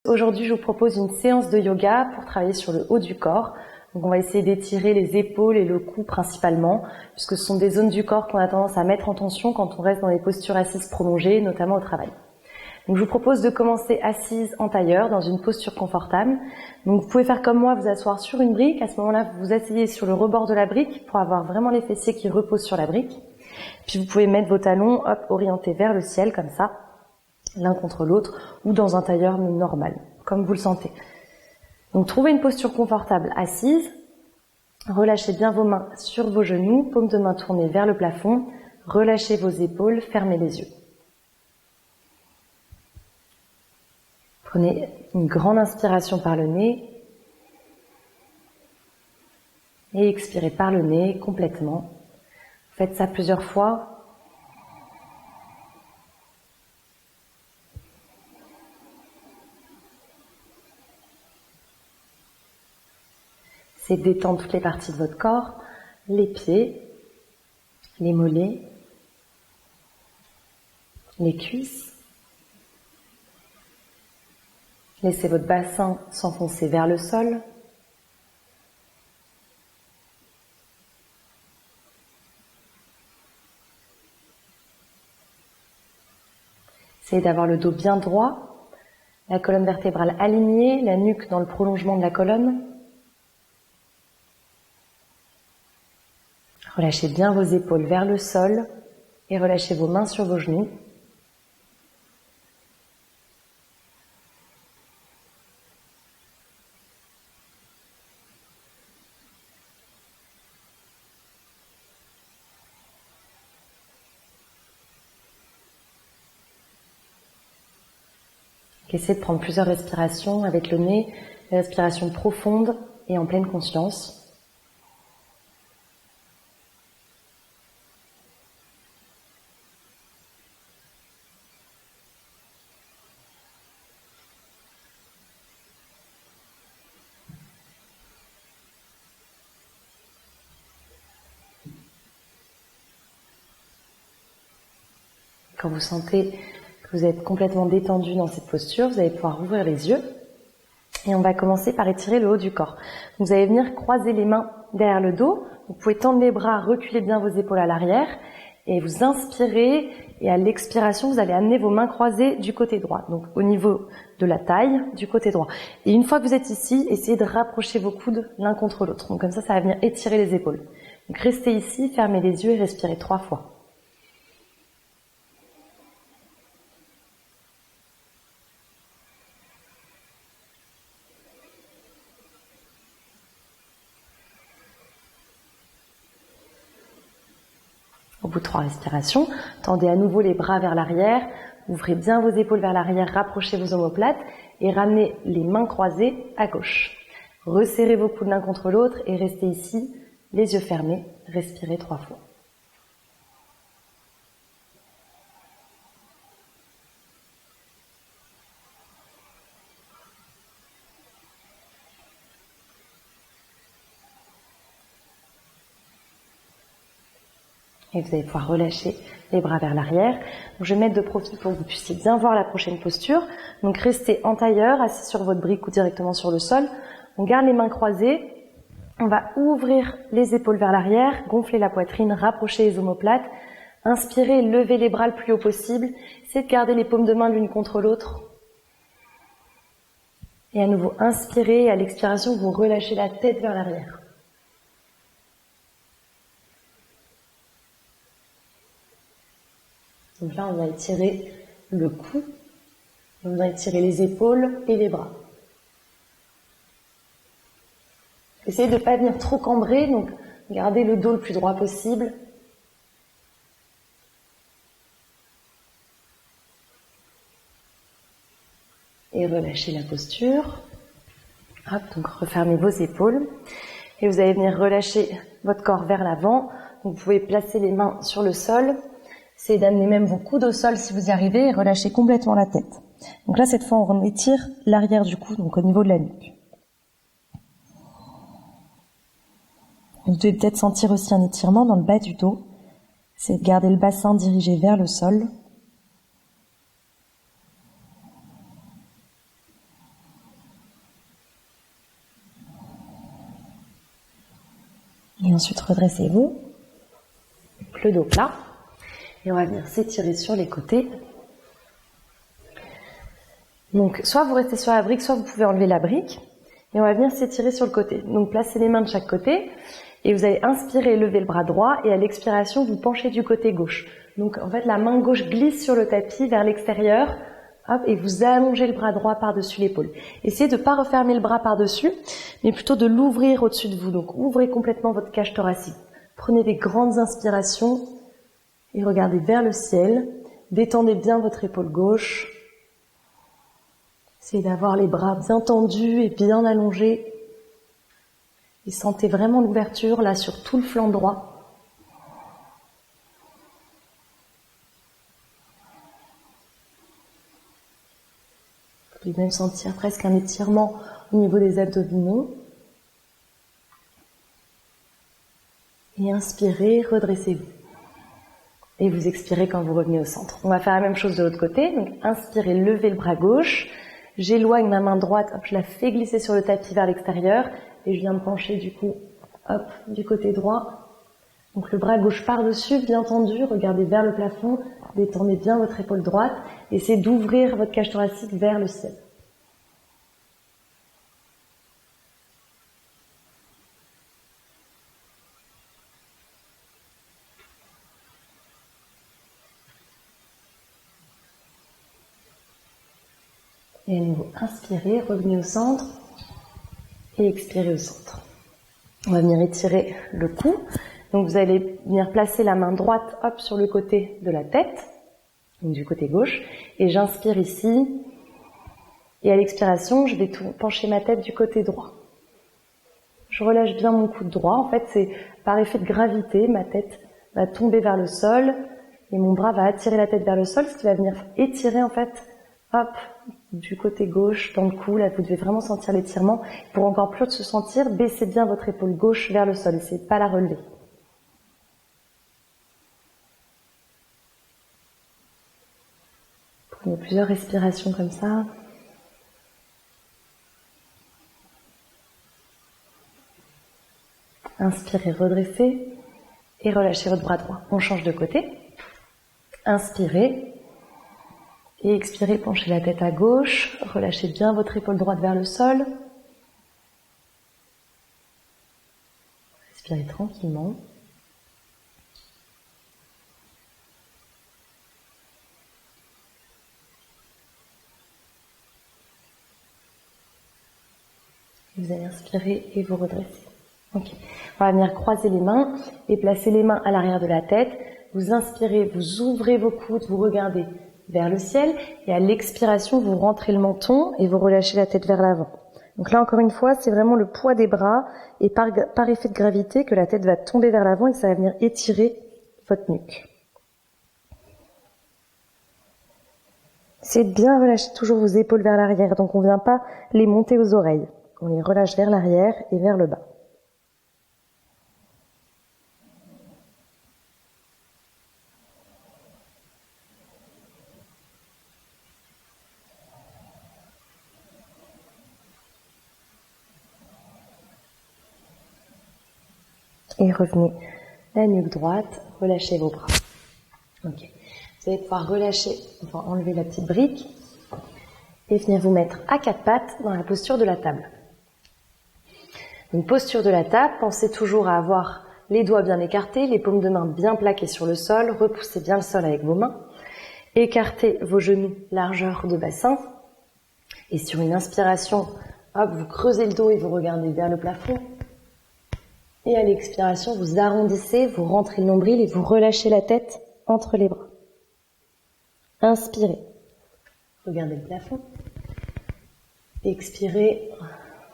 aujourd'hui je vous propose une séance de yoga pour travailler sur le haut du corps. Donc on va essayer d'étirer les épaules et le cou principalement, puisque ce sont des zones du corps qu'on a tendance à mettre en tension quand on reste dans des postures assises prolongées, notamment au travail. Donc je vous propose de commencer assise en tailleur, dans une posture confortable. Donc vous pouvez faire comme moi, vous asseoir sur une brique. À ce moment-là, vous vous asseyez sur le rebord de la brique pour avoir vraiment les fessiers qui reposent sur la brique. Puis vous pouvez mettre vos talons, orientés vers le ciel, comme ça, l'un contre l'autre, ou dans un tailleur normal, comme vous le sentez. Donc trouvez une posture confortable assise, relâchez bien vos mains sur vos genoux, paumes de main tournées vers le plafond, relâchez vos épaules, fermez les yeux. Prenez une grande inspiration par le nez et expirez par le nez complètement. Faites ça plusieurs fois. C'est détendre toutes les parties de votre corps, les pieds, les mollets, les cuisses. Laissez votre bassin s'enfoncer vers le sol. Essayez d'avoir le dos bien droit, la colonne vertébrale alignée, la nuque dans le prolongement de la colonne. Relâchez bien vos épaules vers le sol et relâchez vos mains sur vos genoux. Essayez de prendre plusieurs respirations avec le nez, des respirations profondes et en pleine conscience. Quand vous sentez que vous êtes complètement détendu dans cette posture, vous allez pouvoir ouvrir les yeux. Et on va commencer par étirer le haut du corps. Vous allez venir croiser les mains derrière le dos. Vous pouvez tendre les bras, reculer bien vos épaules à l'arrière. Et vous inspirez. Et à l'expiration, vous allez amener vos mains croisées du côté droit. Donc au niveau de la taille, du côté droit. Et une fois que vous êtes ici, essayez de rapprocher vos coudes l'un contre l'autre. Donc comme ça va venir étirer les épaules. Donc restez ici, fermez les yeux et respirez 3 fois. Au bout de 3 respirations, tendez à nouveau les bras vers l'arrière, ouvrez bien vos épaules vers l'arrière, rapprochez vos omoplates et ramenez les mains croisées à gauche. Resserrez vos coudes l'un contre l'autre et restez ici, les yeux fermés, respirez 3 fois. Et vous allez pouvoir relâcher les bras vers l'arrière. Donc je vais mettre de profil pour que vous puissiez bien voir la prochaine posture. Donc restez en tailleur, assis sur votre brique ou directement sur le sol. On garde les mains croisées. On va ouvrir les épaules vers l'arrière, gonfler la poitrine, rapprocher les omoplates. Inspirez, levez les bras le plus haut possible. Essayez de garder les paumes de main l'une contre l'autre. Et à nouveau, inspirez. Et à l'expiration, vous relâchez la tête vers l'arrière. Donc là, on va étirer le cou, on va étirer les épaules et les bras. Essayez de ne pas venir trop cambrer, donc gardez le dos le plus droit possible. Et relâchez la posture. Hop, donc refermez vos épaules. Et vous allez venir relâcher votre corps vers l'avant. Donc vous pouvez placer les mains sur le sol. Essayez d'amener même vos coudes au sol si vous y arrivez et relâchez complètement la tête. Donc là, cette fois, on étire l'arrière du cou, donc au niveau de la nuque. Vous devez peut-être sentir aussi un étirement dans le bas du dos. Essayez de garder le bassin dirigé vers le sol. ensuite, redressez-vous. Le dos plat. Et on va venir s'étirer sur les côtés. Donc, soit vous restez sur la brique, soit vous pouvez enlever la brique. Et on va venir s'étirer sur le côté. Donc, placez les mains de chaque côté. Et vous allez inspirer, lever le bras droit. Et à l'expiration, vous penchez du côté gauche. Donc, en fait, la main gauche glisse sur le tapis vers l'extérieur. Hop, et vous allongez le bras droit par-dessus l'épaule. Essayez de ne pas refermer le bras par-dessus, mais plutôt de l'ouvrir au-dessus de vous. Donc, ouvrez complètement votre cage thoracique. Prenez des grandes inspirations et regardez vers le ciel. Détendez bien votre épaule gauche. Essayez d'avoir les bras bien tendus et bien allongés. Et sentez vraiment l'ouverture là sur tout le flanc droit. Vous pouvez même sentir presque un étirement au niveau des abdominaux. Et inspirez, redressez-vous. Et vous expirez quand vous revenez au centre. On va faire la même chose de l'autre côté. Donc inspirez, levez le bras gauche. J'éloigne ma main droite, hop, je la fais glisser sur le tapis vers l'extérieur. Et je viens me pencher du coup, hop, du côté droit. Donc le bras gauche par-dessus, bien tendu, regardez vers le plafond, détendez bien votre épaule droite. Essayez d'ouvrir votre cage thoracique vers le ciel. Et à nouveau, inspirez, revenez au centre et expirez au centre. On va venir étirer le cou. Donc vous allez venir placer la main droite hop, sur le côté de la tête, donc du côté gauche. Et j'inspire ici. Et à l'expiration, je vais pencher ma tête du côté droit. Je relâche bien mon coude droit. En fait, c'est par effet de gravité, ma tête va tomber vers le sol et mon bras va attirer la tête vers le sol, ce qui va venir étirer en fait, hop, du côté gauche, dans le cou. Là, vous devez vraiment sentir l'étirement. Pour encore plus se sentir, baissez bien votre épaule gauche vers le sol. Essayez de pas la relever. Prenez plusieurs respirations comme ça. Inspirez, redressez et relâchez votre bras droit. On change de côté. Inspirez et expirez, penchez la tête à gauche. Relâchez bien votre épaule droite vers le sol. Respirez tranquillement. Vous allez inspirer et vous redresser. Ok. On va venir croiser les mains et placer les mains à l'arrière de la tête. Vous inspirez, vous ouvrez vos coudes, vous regardez vers le ciel et à l'expiration, vous rentrez le menton et vous relâchez la tête vers l'avant. Donc là, encore une fois, c'est vraiment le poids des bras et par effet de gravité que la tête va tomber vers l'avant et que ça va venir étirer votre nuque. Essayez de bien relâcher toujours vos épaules vers l'arrière. Donc on ne vient pas les monter aux oreilles. On les relâche vers l'arrière et vers le bas. Et revenez la nuque droite, relâchez vos bras. Ok. Vous allez pouvoir relâcher, enfin enlever la petite brique et venir vous mettre à quatre pattes dans la posture de la table. Une posture de la table, pensez toujours à avoir les doigts bien écartés, les paumes de main bien plaquées sur le sol, repoussez bien le sol avec vos mains, écartez vos genoux largeur de bassin et sur une inspiration, hop, vous creusez le dos et vous regardez vers le plafond. Et à l'expiration, vous arrondissez, vous rentrez le nombril et vous relâchez la tête entre les bras. Inspirez. Regardez le plafond. Expirez,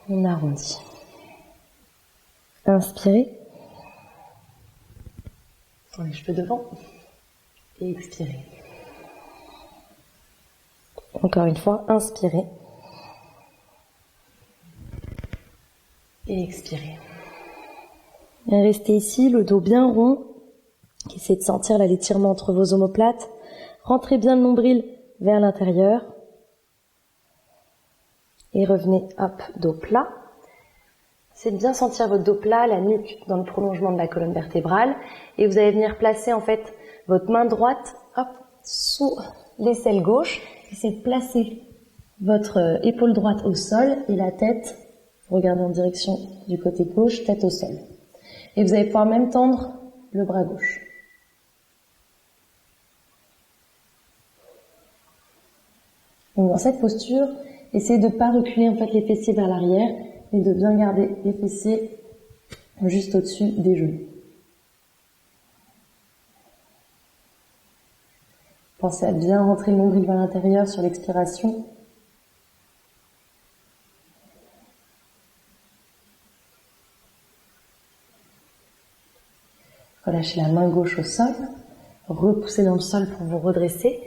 on arrondit. Inspirez. Les cheveux devant. Et expirez. Encore une fois, inspirez. Et expirez. Et restez ici, le dos bien rond. Essayez de sentir là, l'étirement entre vos omoplates. Rentrez bien le nombril vers l'intérieur. Et revenez, hop, dos plat. c'est de bien sentir votre dos plat, la nuque dans le prolongement de la colonne vertébrale. Et vous allez venir placer en fait votre main droite sous l'aisselle gauche. Essayez de placer votre épaule droite au sol et la tête, vous regardez en direction du côté gauche, tête au sol. Et vous allez pouvoir même tendre le bras gauche. Donc dans cette posture, essayez de ne pas reculer en fait les fessiers vers l'arrière, mais de bien garder les fessiers juste au-dessus des genoux. Pensez à bien rentrer le nombril vers l'intérieur sur l'expiration. Relâchez la main gauche au sol, repoussez dans le sol pour vous redresser.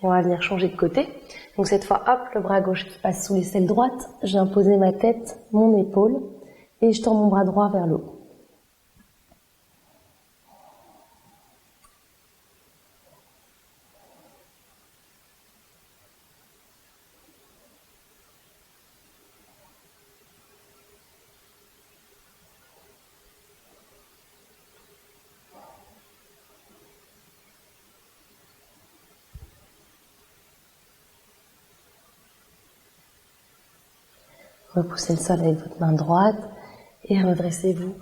On va venir changer de côté. Donc cette fois, hop, le bras gauche qui passe sous l'aisselle droite. J'ai imposé ma tête, mon épaule, et je tends mon bras droit vers le haut. Repoussez le sol avec votre main droite et redressez-vous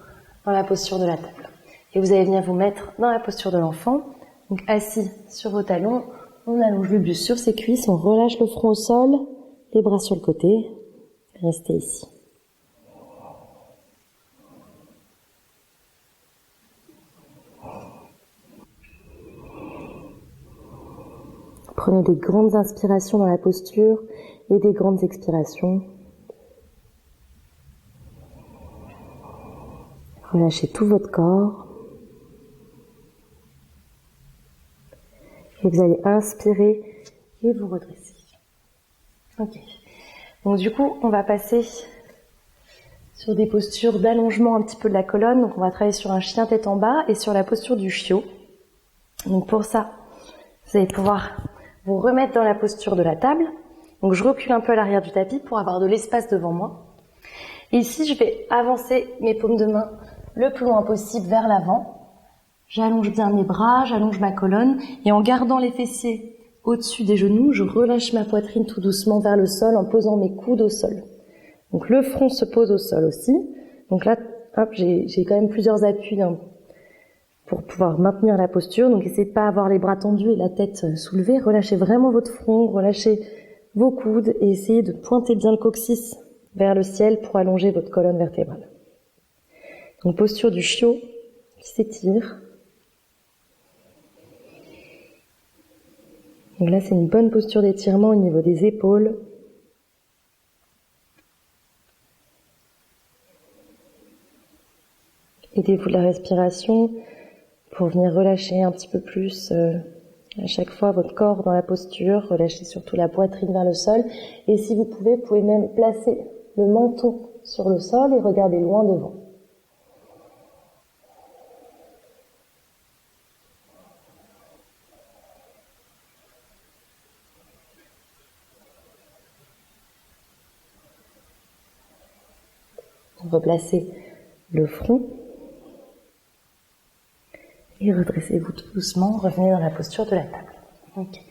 dans la posture de la table. Et vous allez venir vous mettre dans la posture de l'enfant. Donc assis sur vos talons, on allonge le buste sur ses cuisses, on relâche le front au sol, les bras sur le côté. Restez ici. Prenez des grandes inspirations dans la posture et des grandes expirations. Relâchez tout votre corps. Et vous allez inspirer et vous redresser. Ok. Donc du coup, on va passer sur des postures d'allongement un petit peu de la colonne. Donc on va travailler sur un chien tête en bas et sur la posture du chiot. Donc pour ça, vous allez pouvoir vous remettre dans la posture de la table. Donc je recule un peu à l'arrière du tapis pour avoir de l'espace devant moi. Et ici, je vais avancer mes paumes de main le plus loin possible vers l'avant. J'allonge bien mes bras, j'allonge ma colonne et en gardant les fessiers au-dessus des genoux, je relâche ma poitrine tout doucement vers le sol en posant mes coudes au sol. Donc le front se pose au sol aussi. Donc là, hop, j'ai quand même plusieurs appuis pour pouvoir maintenir la posture. Donc essayez de pas avoir les bras tendus et la tête soulevée. Relâchez vraiment votre front, relâchez vos coudes et essayez de pointer bien le coccyx vers le ciel pour allonger votre colonne vertébrale. Donc posture du chiot qui s'étire. Donc là, c'est une bonne posture d'étirement au niveau des épaules. Aidez-vous de la respiration pour venir relâcher un petit peu plus à chaque fois votre corps dans la posture. Relâchez surtout la poitrine vers le sol. Et si vous pouvez même placer le menton sur le sol et regarder loin devant. Replacez le front et redressez-vous tout doucement, revenez dans la posture de la table. Okay.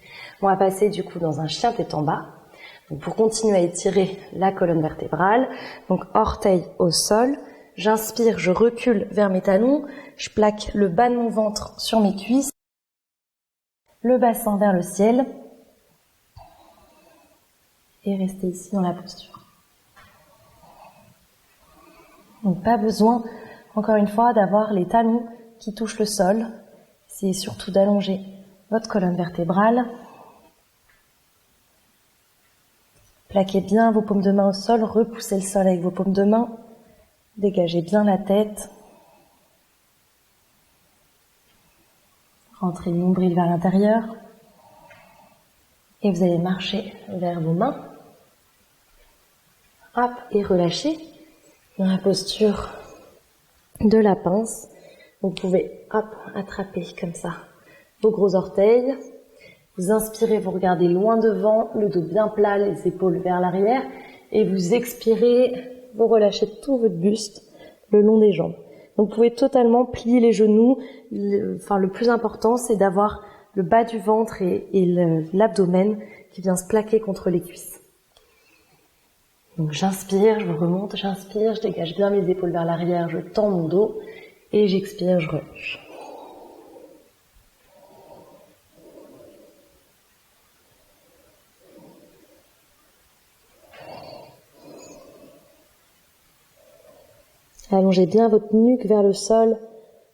On va passer du coup dans un chien tête en bas. Donc, pour continuer à étirer la colonne vertébrale, donc orteil au sol, j'inspire, je recule vers mes talons, je plaque le bas de mon ventre sur mes cuisses, le bassin vers le ciel et restez ici dans la posture. Donc pas besoin, encore une fois, d'avoir les talons qui touchent le sol. C'est surtout d'allonger votre colonne vertébrale. Plaquez bien vos paumes de main au sol, repoussez le sol avec vos paumes de main. Dégagez bien la tête. Rentrez le nombril vers l'intérieur. Et vous allez marcher vers vos mains. Hop, et relâchez. Dans la posture de la pince, vous pouvez attraper comme ça vos gros orteils. Vous inspirez, vous regardez loin devant, le dos bien plat, les épaules vers l'arrière. Et vous expirez, vous relâchez tout votre buste le long des jambes. Donc vous pouvez totalement plier les genoux. Le plus important, c'est d'avoir le bas du ventre et l'abdomen qui vient se plaquer contre les cuisses. Donc j'inspire, je remonte, j'inspire, je dégage bien mes épaules vers l'arrière, je tends mon dos et j'expire, je relâche. Allongez bien votre nuque vers le sol.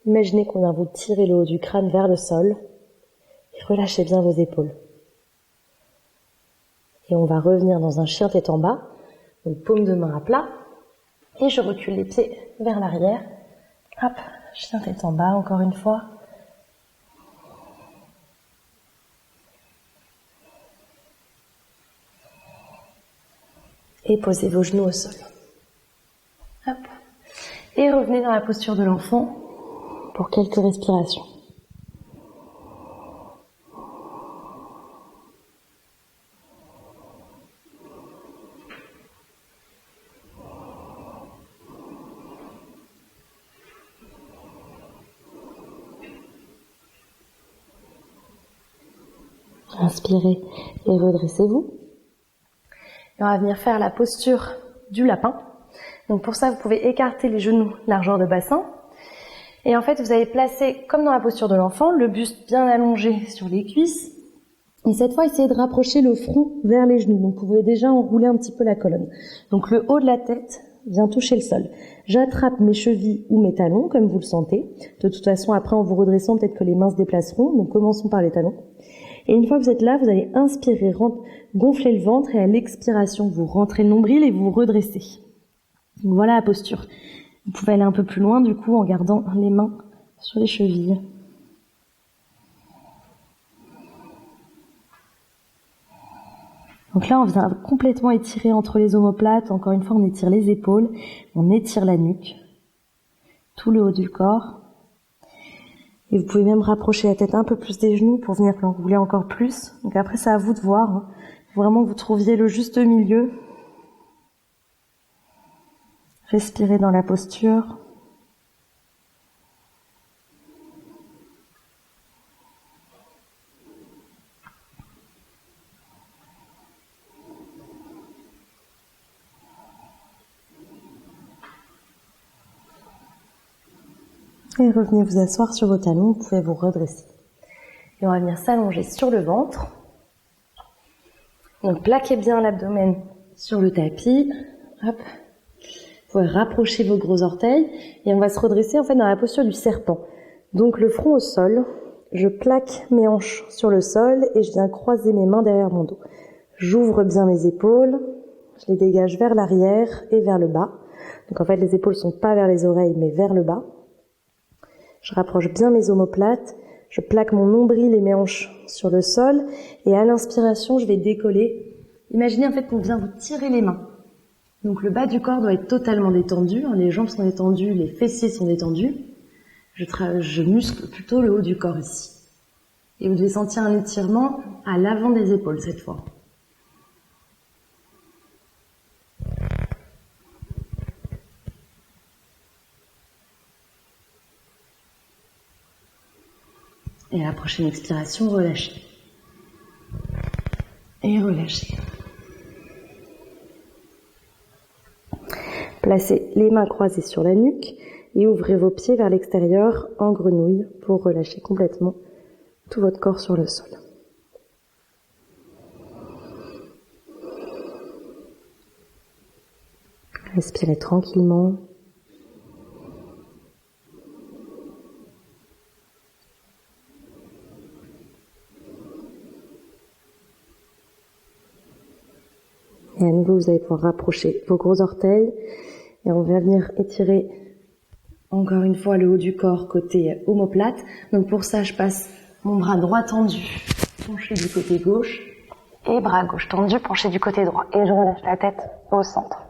Imaginez qu'on vient vous tirer le haut du crâne vers le sol. Et relâchez bien vos épaules. Et on va revenir dans un chien tête en bas. Donc paume de main à plat. Et je recule les pieds vers l'arrière. Hop, chien tête en bas encore une fois. Et posez vos genoux au sol. Hop. Et revenez dans la posture de l'enfant pour quelques respirations. Inspirez et redressez-vous. Et on va venir faire la posture du lapin. Donc pour ça, vous pouvez écarter les genoux largeur de bassin. Et en fait, vous allez placer, comme dans la posture de l'enfant, le buste bien allongé sur les cuisses. Et cette fois, essayez de rapprocher le front vers les genoux. Donc vous pouvez déjà enrouler un petit peu la colonne. Donc le haut de la tête vient toucher le sol. J'attrape mes chevilles ou mes talons, comme vous le sentez. De toute façon, après, en vous redressant, peut-être que les mains se déplaceront. Donc commençons par les talons. Et une fois que vous êtes là, vous allez inspirer, gonfler le ventre. Et à l'expiration, vous rentrez le nombril et vous redressez. Donc voilà la posture. Vous pouvez aller un peu plus loin du coup en gardant les mains sur les chevilles. Donc là on vient complètement étirer entre les omoplates. Encore une fois on étire les épaules, on étire la nuque, tout le haut du corps. Et vous pouvez même rapprocher la tête un peu plus des genoux pour venir l'enrouler encore plus. Donc après c'est à vous de voir. Hein. Faut vraiment que vous trouviez le juste milieu. Respirez dans la posture. Et revenez vous asseoir sur vos talons, vous pouvez vous redresser. Et on va venir s'allonger sur le ventre. Donc plaquez bien l'abdomen sur le tapis. Hop. Vous pouvez rapprocher vos gros orteils et on va se redresser en fait dans la posture du serpent. Donc le front au sol, je plaque mes hanches sur le sol et je viens croiser mes mains derrière mon dos. J'ouvre bien mes épaules, je les dégage vers l'arrière et vers le bas. Donc en fait les épaules sont pas vers les oreilles mais vers le bas. Je rapproche bien mes omoplates, je plaque mon nombril et mes hanches sur le sol et à l'inspiration je vais décoller. Imaginez en fait qu'on vient vous tirer les mains. Donc le bas du corps doit être totalement détendu, les jambes sont détendues, les fessiers sont détendus. Je muscle plutôt le haut du corps ici. Et vous devez sentir un étirement à l'avant des épaules cette fois. Et à la prochaine expiration, relâchez. Et relâchez. Placez les mains croisées sur la nuque et ouvrez vos pieds vers l'extérieur en grenouille pour relâcher complètement tout votre corps sur le sol. Respirez tranquillement. Et à nouveau, vous allez pouvoir rapprocher vos gros orteils. Et on va venir étirer encore une fois le haut du corps côté omoplate. Donc pour ça, je passe mon bras droit tendu, penché du côté gauche. Et bras gauche tendu, penché du côté droit. Et je relâche la tête au centre.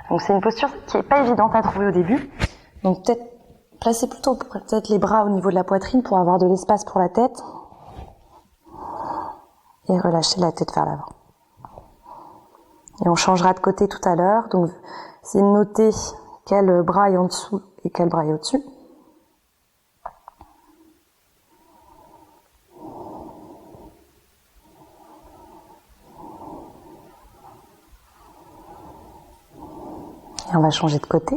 Donc c'est une posture qui est pas évidente à trouver au début. Donc peut-être placez plutôt peut-être les bras au niveau de la poitrine pour avoir de l'espace pour la tête. Et relâchez la tête vers l'avant. Et on changera de côté tout à l'heure. Donc, c'est de noter quel bras est en dessous et quel bras est au-dessus. Et on va changer de côté.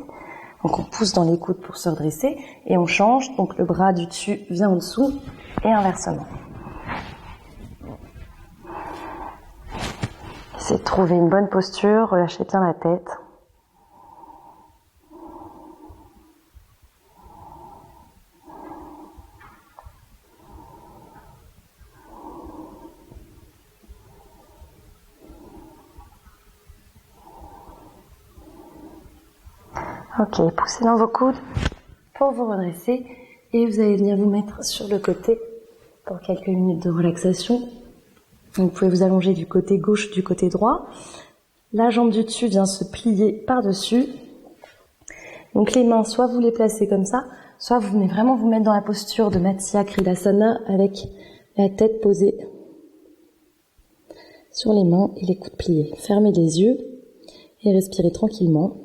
Donc on pousse dans les coudes pour se redresser et on change. Donc le bras du dessus vient en dessous et inversement. Essayez de trouver une bonne posture, relâchez bien la tête. Ok, poussez dans vos coudes pour vous redresser et vous allez venir vous mettre sur le côté pour quelques minutes de relaxation. Vous pouvez vous allonger du côté gauche, du côté droit. La jambe du dessus vient se plier par-dessus. Donc les mains, soit vous les placez comme ça, soit vous venez vraiment vous mettre dans la posture de Matsya Kritasana avec la tête posée sur les mains et les coudes pliés. Fermez les yeux et respirez tranquillement.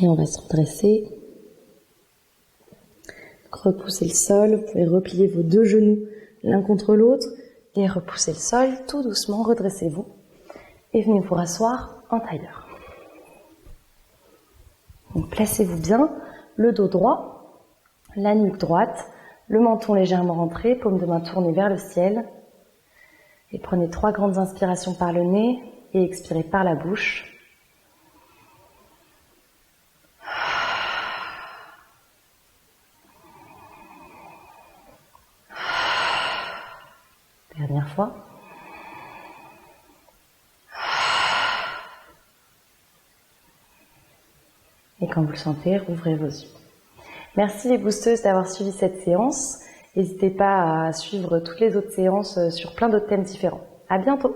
Et on va se redresser. Repoussez le sol, vous pouvez replier vos deux genoux l'un contre l'autre et repoussez le sol, tout doucement, redressez-vous et venez vous rasseoir en tailleur. Donc placez-vous bien, le dos droit, la nuque droite, le menton légèrement rentré, paume de main tournée vers le ciel et prenez 3 grandes inspirations par le nez et expirez par la bouche. Dernière fois. Et quand vous le sentez, rouvrez vos yeux. Merci les boosteuses d'avoir suivi cette séance. N'hésitez pas à suivre toutes les autres séances sur plein d'autres thèmes différents. À bientôt!